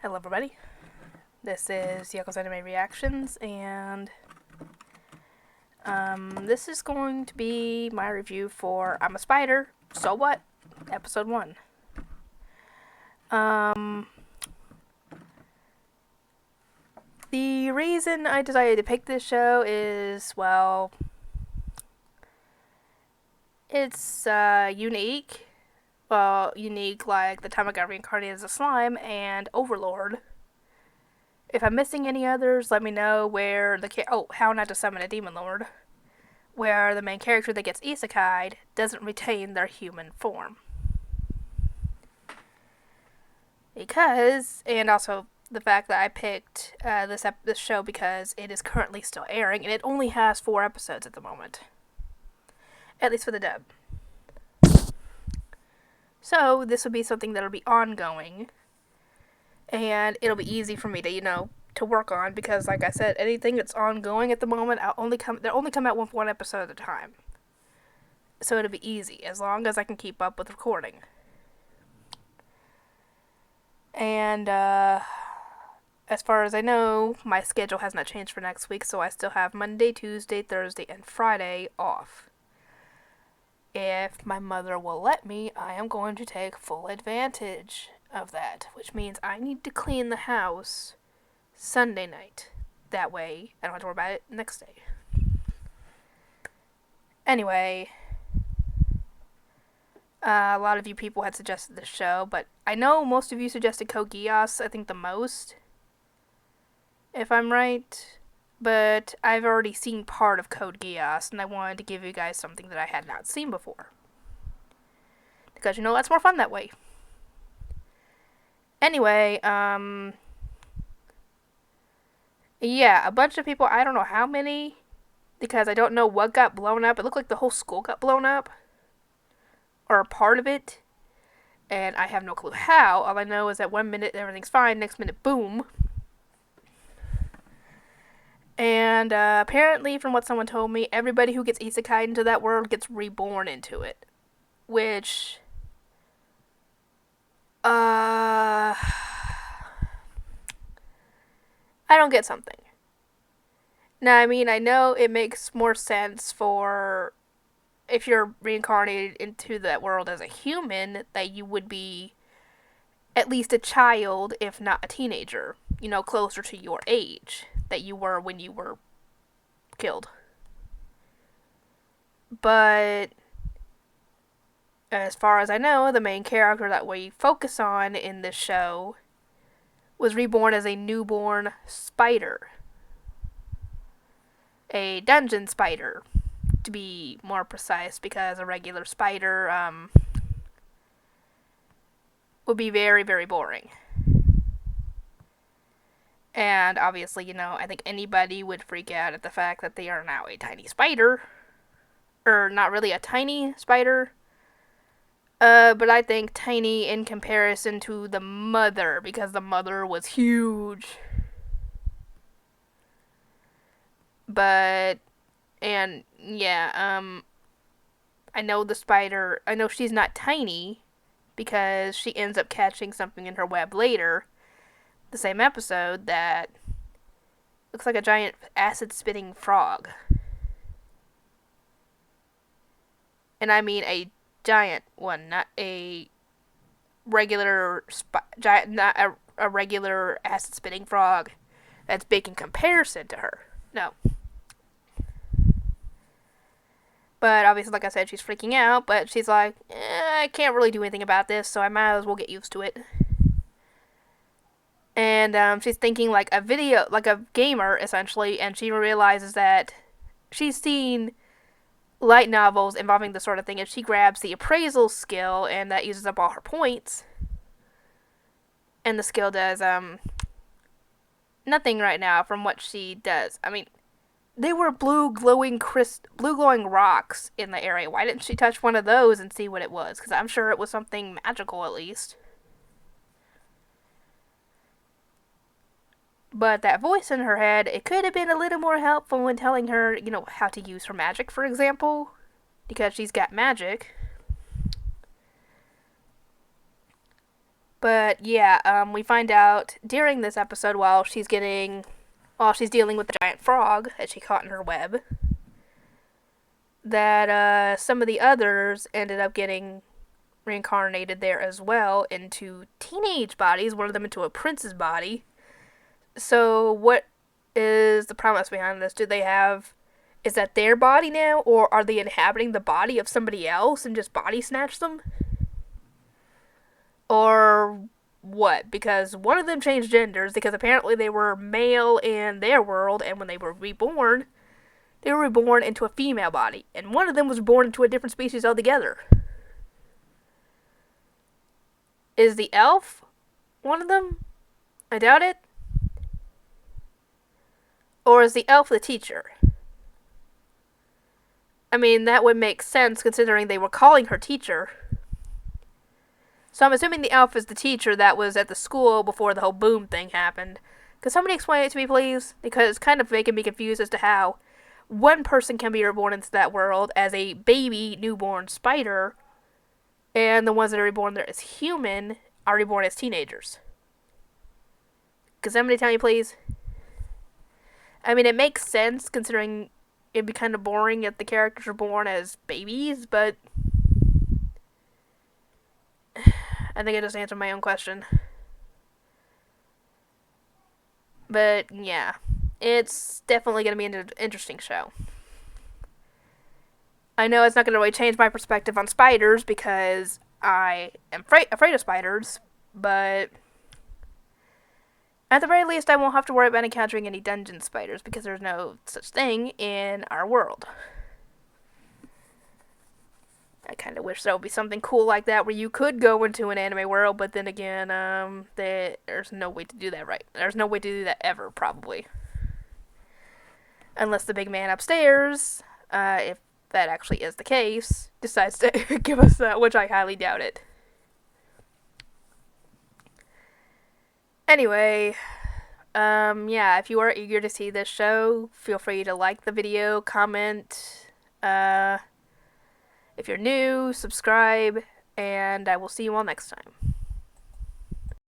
Hello everybody, this is Yoko's Anime Reactions, and this is going to be my review for I'm a Spider, So What? Episode 1. The reason I decided to pick this show is, well, it's unique. Well, unique like the time I got reincarnated as a slime and Overlord. If I'm missing any others, let me know where How Not to Summon a Demon Lord, where the main character that gets isekai'd doesn't retain their human form. And also the fact that I picked this show because it is currently still airing, and it only has 4 episodes at the moment. At least for the dub. So, this will be something that'll be ongoing, and it'll be easy for me to, to work on, because like I said, anything that's ongoing at the moment, they'll only come out with 1 episode at a time. So it'll be easy, as long as I can keep up with recording. And, as far as I know, my schedule has not changed for next week, so I still have Monday, Tuesday, Thursday, and Friday off. If my mother will let me, I am going to take full advantage of that, which means I need to clean the house Sunday night. That way, I don't have to worry about it next day. Anyway, a lot of you people had suggested this show, but I know most of you suggested Code Geass, I think the most, if I'm right. But I've already seen part of Code Geass, and I wanted to give you guys something that I had not seen before. Because, that's more fun that way. Anyway, yeah, a bunch of people, I don't know how many, because I don't know what got blown up. It looked like the whole school got blown up, or a part of it, and I have no clue how. All I know is that 1 minute everything's fine, next minute, boom. And apparently, from what someone told me, everybody who gets isekai into that world gets reborn into it. Which, I don't get something. Now, I mean, I know it makes more sense for if you're reincarnated into that world as a human, that you would be at least a child, if not a teenager, closer to your age that you were when you were killed. But as far as I know, the main character that we focus on in this show was reborn as a newborn spider. A dungeon spider, to be more precise, because a regular spider would be very, very boring. And obviously, I think anybody would freak out at the fact that they are now a tiny spider. Or not really a tiny spider. But I think tiny in comparison to the mother, because the mother was huge. But, and yeah, I know she's not tiny, because she ends up catching something in her web later, the same episode, that looks like a giant acid-spitting frog. And I mean a giant one, not a regular not a regular acid-spitting frog that's big in comparison to her. No. But obviously, like I said, she's freaking out, but she's like, I can't really do anything about this, so I might as well get used to it. And she's thinking like a gamer, essentially, and she realizes that she's seen light novels involving this sort of thing, and she grabs the appraisal skill, and that uses up all her points. And the skill does, nothing right now from what she does. I mean, they were blue glowing rocks in the area. Why didn't she touch one of those and see what it was? Because I'm sure it was something magical, at least. But that voice in her head, it could have been a little more helpful in telling her, how to use her magic, for example. Because she's got magic. But yeah, we find out during this episode while she's dealing with the giant frog that she caught in her web, that some of the others ended up getting reincarnated there as well into teenage bodies, one of them into a prince's body. So what is the premise behind this? Is that their body now, or are they inhabiting the body of somebody else and just body snatch them? Or what? Because one of them changed genders because apparently they were male in their world, and when they were reborn into a female body, and one of them was born into a different species altogether. Is the elf one of them? I doubt it. Or is the elf the teacher? I mean, that would make sense considering they were calling her teacher. So I'm assuming the elf is the teacher that was at the school before the whole boom thing happened. Could somebody explain it to me, please? Because it's kind of making me confused as to how one person can be reborn into that world as a baby newborn spider, and the ones that are reborn there as human are reborn as teenagers. Could somebody tell me, please? I mean, it makes sense considering it'd be kind of boring if the characters were born as babies, but I think I just answered my own question. But yeah, it's definitely going to be an interesting show. I know it's not going to really change my perspective on spiders because I am afraid of spiders, but at the very least, I won't have to worry about encountering any dungeon spiders because there's no such thing in our world. I kind of wish there would be something cool like that where you could go into an anime world, but then again, there's no way to do that right. There's no way to do that ever, probably. Unless the big man upstairs, if that actually is the case, decides to give us that, which I highly doubt it. Anyway, yeah, if you are eager to see this show, feel free to like the video, comment, if you're new, subscribe, and I will see you all next time.